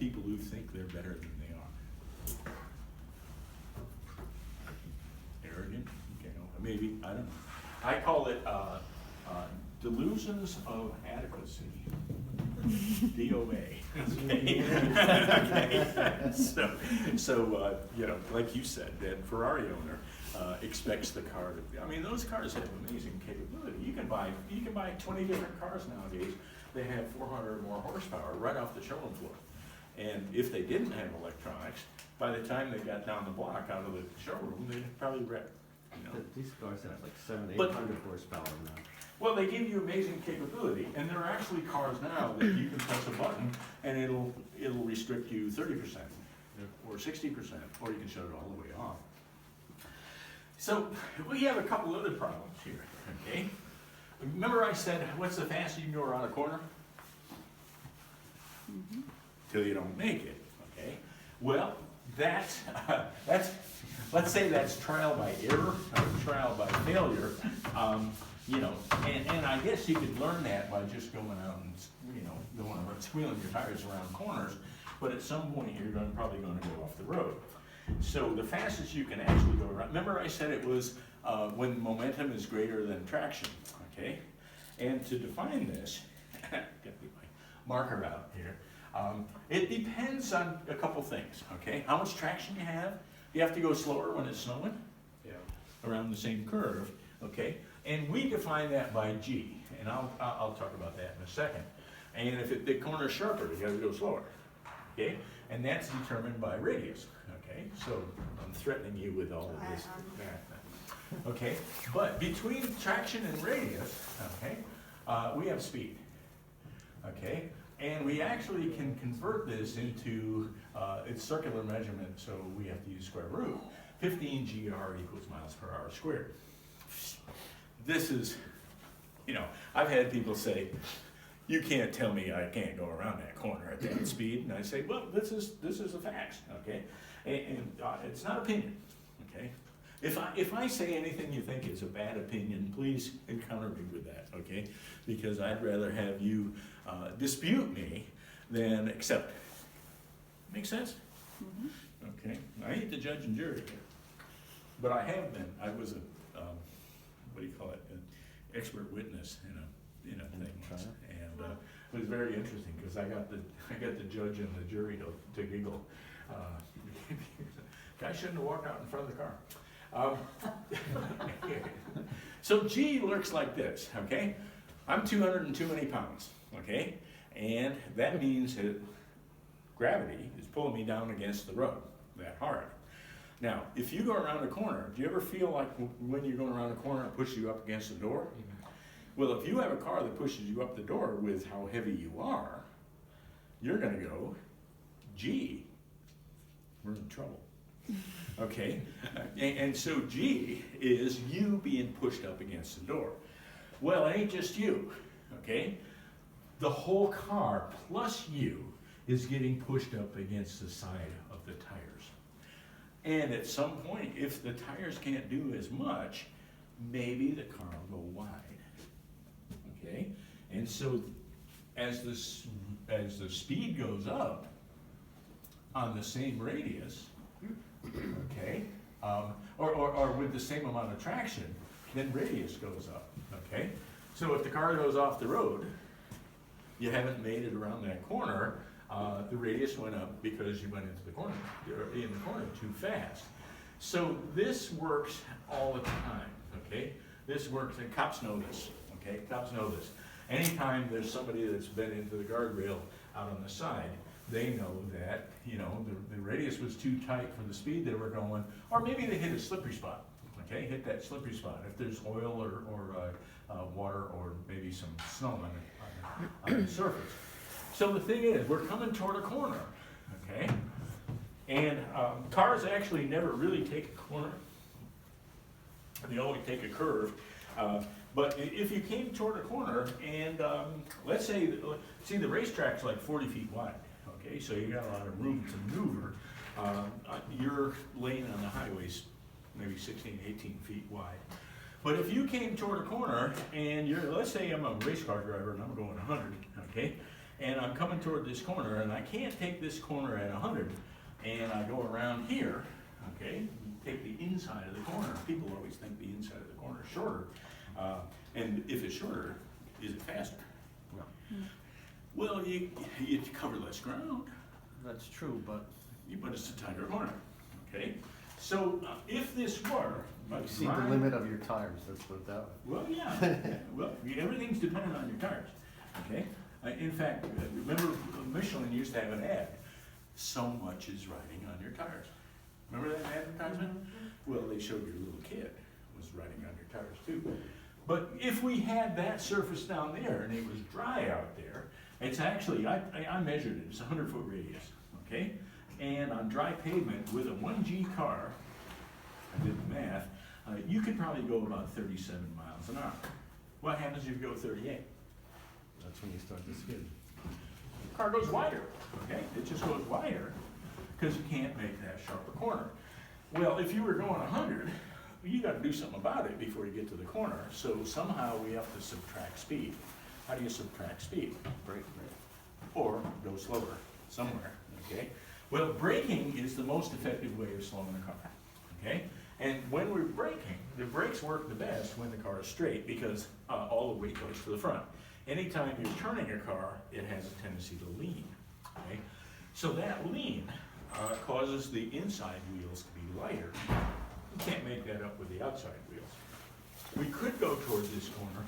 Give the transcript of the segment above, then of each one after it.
people who think they're better than they are. Arrogant, okay, maybe, I don't know. I call it delusions of adequacy. DOA. Okay. Okay. So you know, like you said, that Ferrari owner expects the car to. I mean, those cars have amazing capability. You can buy 20 different cars nowadays. They have 400 or more horsepower right off the showroom floor. And if they didn't have electronics, by the time they got down the block out of the showroom, they'd probably wreck. You know? These cars have like 700, But- 800 horsepower now. Well, they give you amazing capability, and there are actually cars now that you can press a button and it'll restrict you 30% or 60%, or you can shut it all the way off. So we have a couple other problems here. Okay, remember I said, what's the fastest you can go around a corner? Till you don't make it. Okay, well that's let's say that's trial by error or trial by failure. You know, and I guess you could learn that by just going out and, you know, going around, squealing your tires around corners, but at some point you're probably going to go off the road. So the fastest you can actually go around, remember I said it was when momentum is greater than traction, okay? And to define this, get my marker out here, it depends on a couple things, okay? How much traction you have. You have to go slower when it's snowing, Yeah. around the same curve, okay? And we define that by G, and I'll talk about that in a second. And if the corner's sharper, you gotta go slower, okay? And that's determined by radius, okay? So I'm threatening you with all of this. Okay, but between traction and radius, okay, we have speed, okay? And we actually can convert this into, it's circular measurement, so we have to use square root. 15 GR equals miles per hour squared. This is, you know, I've had people say, you can't tell me I can't go around that corner at that speed. And I say, well, this is a fact, okay? And it's not opinion, okay? If I say anything you think is a bad opinion, please encounter me with that, okay? Because I'd rather have you dispute me than accept it. Make sense? Mm-hmm. Okay, I ain't the judge and jury here, but I have been. I was a what do you call it? An expert witness in a thing once, and it was very interesting because I got the judge and the jury to giggle. Guy shouldn't have walked out in front of the car. So G looks like this, okay? I'm 220 pounds, okay? And that means that gravity is pulling me down against the road that hard. Now, if you go around a corner, do you ever feel like when you're going around a corner it pushes you up against the door? Mm-hmm. Well, if you have a car that pushes you up the door with how heavy you are, you're going to go, G, we're in trouble. Okay, and so G is you being pushed up against the door. Well, it ain't just you, okay? The whole car plus you is getting pushed up against the side of the tires. And at some point, if the tires can't do as much, maybe the car will go wide, okay? And so as the speed goes up on the same radius, okay, or with the same amount of traction, then radius goes up, okay? So if the car goes off the road, you haven't made it around that corner, the radius went up because you went into the corner, too fast. So this works all the time, okay? This works, and cops know this, okay? Cops know this. Anytime there's somebody that's been into the guardrail out on the side, they know that, you know, the radius was too tight for the speed they were going, or maybe they hit a slippery spot, okay? Hit that slippery spot. If there's oil or water or maybe some snow on the surface. So the thing is, we're coming toward a corner, okay? And cars actually never really take a corner. They always take a curve. But if you came toward a corner and let's say, see the racetrack's like 40 feet wide, okay? So you got a lot of room to maneuver. Your lane on the highway's maybe 16, 18 feet wide. But if you came toward a corner and let's say I'm a race car driver and I'm going 100, okay? and I'm coming toward this corner, and I can't take this corner at 100, and I go around here, okay? Take the inside of the corner. People always think the inside of the corner is shorter, and if it's shorter, is it faster? No. Well, you cover less ground, That's true, but but it's a tighter corner, okay? So if this were, you exceed the limit of your tires, let's put it that way. well, yeah, well, everything's dependent on your tires, okay? In fact, remember Michelin used to have an ad, so much is riding on your tires. Remember that advertisement? Well, they showed your little kid was riding on your tires too. But if we had that surface down there and it was dry out there, it's actually, I measured it, it's a 100-foot radius, okay? And on dry pavement with a 1G car, I did the math, you could probably go about 37 miles an hour. What happens if you go 38? That's when you start to skid. The car goes wider, okay? It just goes wider because you can't make that sharper corner. Well, if you were going 100, you got to do something about it before you get to the corner. So somehow we have to subtract speed. How do you subtract speed? Brake. Or go slower somewhere, okay? Well, braking is the most effective way of slowing a car, okay? And when we're braking, the brakes work the best when the car is straight because all the weight goes to the front. Anytime you're turning a car, it has a tendency to lean, okay? So that lean causes the inside wheels to be lighter. You can't make that up with the outside wheels. We could go toward this corner,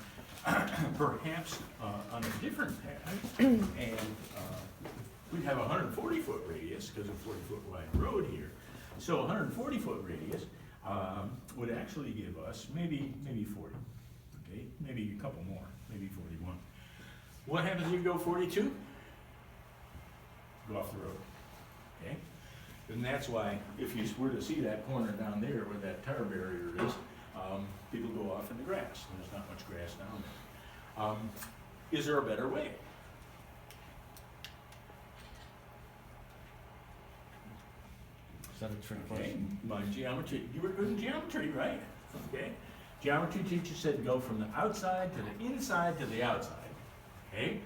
perhaps on a different path, and we'd have a 140-foot radius because of 40-foot wide road here. So a 140-foot radius would actually give us maybe 40, okay? Maybe a couple more, maybe 41. What happens if you go 42? Go off the road, okay? And that's why if you were to see that corner down there where that tire barrier is, people go off in the grass. There's not much grass down there. Is there a better way? Is that a trick Okay, question? my geometry, you were good in geometry, right? Okay. Geometry teacher said go from the outside to the inside to the outside, okay?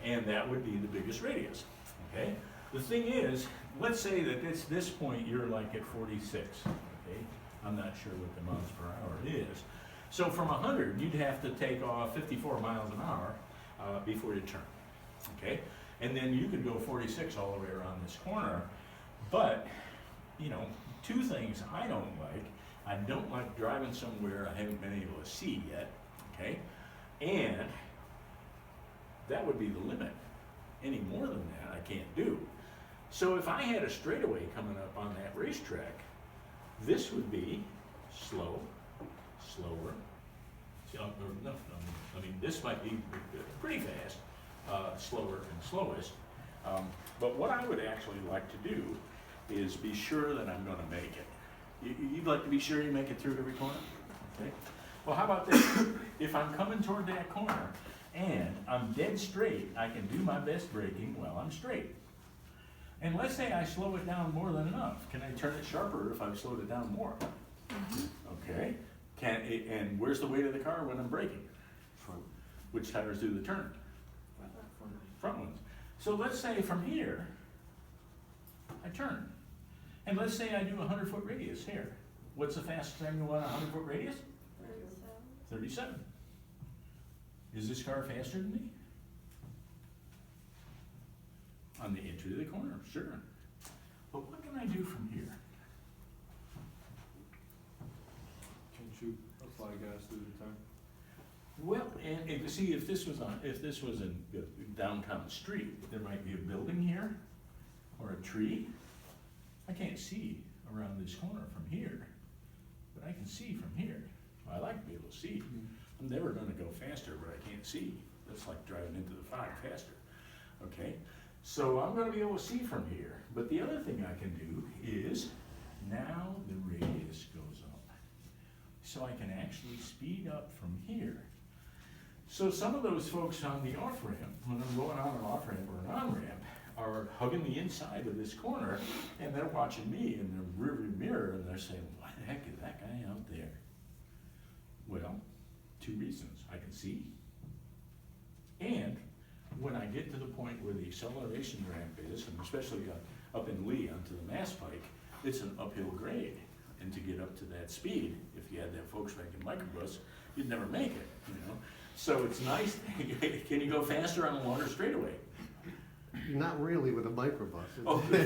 And that would be the biggest radius, okay? The thing is, let's say that it's this point you're like at 46, okay? I'm not sure what the miles per hour is. So from 100, you'd have to take off 54 miles an hour before you turn, okay? And then you could go 46 all the way around this corner, but, you know, two things I don't like. I don't like driving somewhere I haven't been able to see yet, okay? And that would be the limit. Any more than that, I can't do. So if I had a straightaway coming up on that racetrack, this would be slow, slower. I mean, this might be pretty fast, slower and slowest. But what I would actually like to do is be sure that I'm going to make it. You'd like to be sure you make it through every corner? Okay. Well, how about this? If I'm coming toward that corner and I'm dead straight, I can do my best braking while I'm straight. And let's say I slow it down more than enough. Can I turn it sharper if I've slowed it down more? Okay. And where's the weight of the car when I'm braking? Front. Which tires do the turn? Front ones. So let's say from here, I turn. And let's say I do a 100-foot radius here. What's the fastest I can go on a 100-foot radius? 37. Is this car faster than me? On the entry to the corner, sure. But what can I do from here? Can't you apply gas through the time? Well, and you see, if this was a downtown street, there might be a building here or a tree. I can't see around this corner from here, but I can see from here. I like to be able to see. I'm never going to go faster, but I can't see. That's like driving into the fog faster. Okay, so I'm going to be able to see from here. But the other thing I can do is now the radius goes up, so I can actually speed up from here. So some of those folks on the off-ramp, when I'm going on an off-ramp or an on-ramp, are hugging the inside of this corner, and they're watching me in the rearview mirror, and they're saying, why the heck is that guy out there? Well, two reasons. I can see, and when I get to the point where the acceleration ramp is, and especially up in Lee onto the Mass Pike, it's an uphill grade. And to get up to that speed, if you had that Volkswagen microbus, you'd never make it, you know? So it's nice, can you go faster on a longer straightaway? Not really with a microbus. Oh, yeah,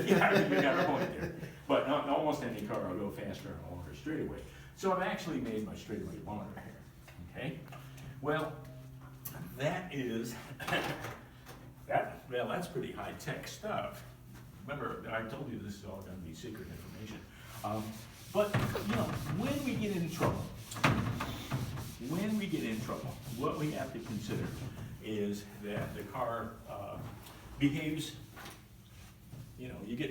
you got a point there. But on almost any car, I'll go faster on a longer straightaway. So I've actually made my straightaway longer here, okay? Well, that is, that's pretty high-tech stuff. Remember, I told you this is all gonna be secret information. But, you know, when we get in trouble, what we have to consider is that the car behaves, you know, you get